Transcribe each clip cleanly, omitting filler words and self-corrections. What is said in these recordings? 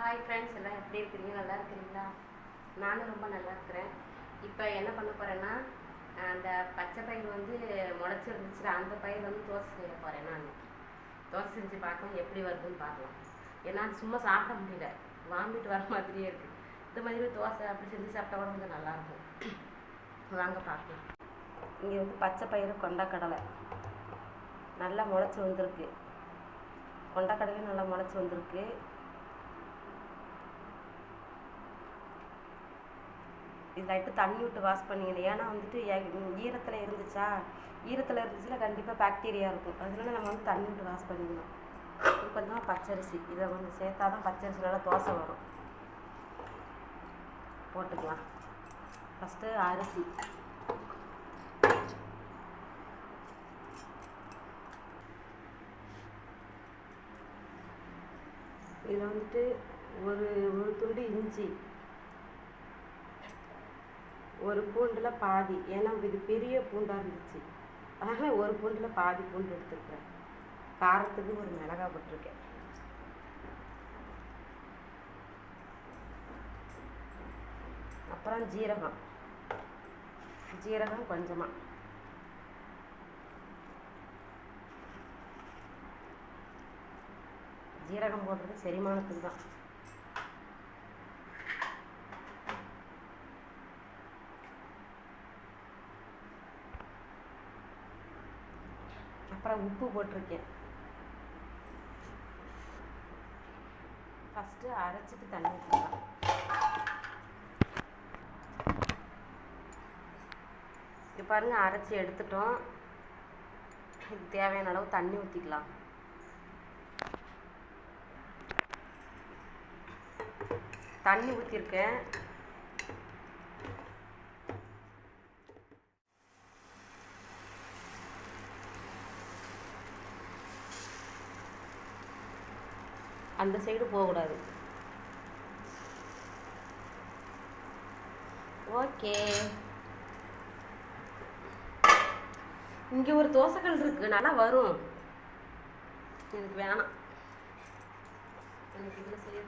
Hi friends, எல்லாம் எப்படி இருக்கிறீங்க? நல்லா இருக்கிறீங்களா? நானும் ரொம்ப நல்லா இருக்கிறேன். இப்போ என்ன பண்ண போகிறேன்னா, அந்த பச்சை பயிர் வந்து முளைச்சி இருந்துச்சுல, அந்த பயிர் வந்து தோசை செய்ய போகிறேன். நான் தோசை செஞ்சு பார்க்கலாம், எப்படி வருதுன்னு பார்க்கலாம். ஏன்னா சும்மா சாப்பிட முடியல, வாமிட்டு வர மாதிரியே இருக்குது. இந்த மாதிரி தோசை அப்படி செஞ்சு சாப்பிட்டா கூட கொஞ்சம் நல்லாயிருக்கும். வாங்க பார்க்கலாம். இங்கே வந்து பச்சை பயிறு கொண்டக்கடலை நல்லா முளைச்சி வந்திருக்கு. கொண்டக்கடலையும் நல்லா முளைச்சி வந்திருக்கு. இது லைட்டு தண்ணி விட்டு வாஷ் பண்ணிக்கணும். ஏன்னா வந்துட்டு ஈரத்தில் இருந்துச்சுன்னா கண்டிப்பாக பாக்டீரியா இருக்கும். அதனால நம்ம வந்து தண்ணி விட்டு வாஷ் பண்ணிக்கணும். இது கொஞ்சமாக பச்சரிசி, இதை கொஞ்சம் சேர்த்தா தான் பச்சரிசி நல்லா தோசை வரும். போட்டுக்கலாம். ஃபஸ்ட்டு அரிசி, இதில் வந்துட்டு ஒரு துண்டு இஞ்சி, ஒரு பூண்டில் பாதி, ஏன்னா இது பெரிய பூண்டாக இருந்துச்சு, அதனால் ஒரு பூண்டில் பாதி பூண்டு எடுத்துருக்கிறேன். காரத்துக்கு ஒரு மிளகாய் போட்டிருக்கேன். அப்புறம் ஜீரகம் கொஞ்சமாக, ஜீரகம் போடுறது செரிமானத்துக்கு தான். அப்புறம் உப்பு போட்டிருக்கேன். ஃபஸ்ட்டு அரைச்சிட்டு தண்ணி ஊற்றிக்கலாம். இது பாருங்கள், அரைச்சி எடுத்துட்டோம். இது தேவையான அளவு தண்ணி ஊற்றிக்கலாம். தண்ணி ஊற்றிருக்கேன். அந்த சைடு போகக்கூடாது. ஓகே, இங்கே ஒரு தோசைக்கல் இருக்கு, நல்லா வரும். எனக்கு வேணாம், எனக்கு இதில் செய்ய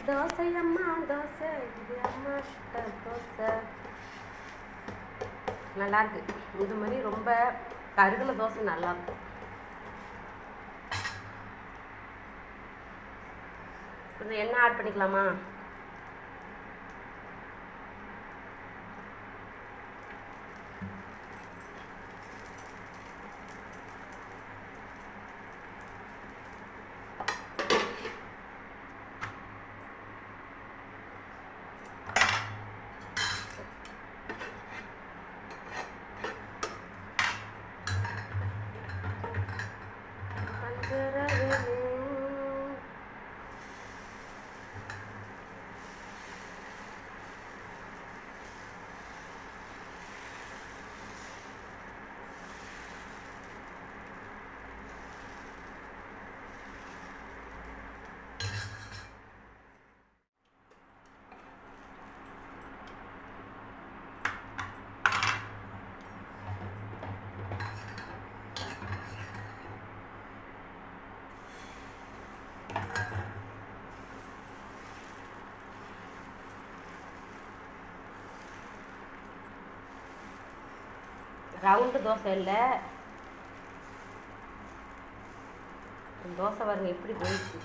தோசை அம்மா தோசை, இது அம்மா தோசை. நல்லாயிருக்கு. இது மாதிரி ரொம்ப கருகின தோசை நல்லாயிருக்கும். கொஞ்சம் எண்ணெய் ஆட் பண்ணிக்கலாமா? ரவுண்டு தோசை இல்லை, தோசை பாருங்க எப்படி போயிடுச்சு.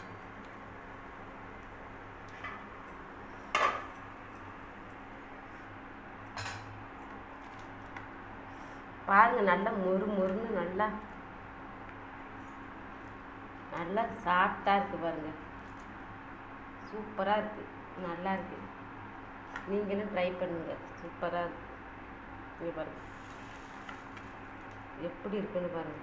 பாருங்க, நல்லா மொறுன்னு நல்லா சாஃப்டாக இருக்குது. பாருங்க, சூப்பராக இருக்குது, நல்லா இருக்குது. நீங்களும் ட்ரை பண்ணுங்க, சூப்பராக இருக்குது. பாருங்க எப்படி இருக்குன்னு பாருங்க.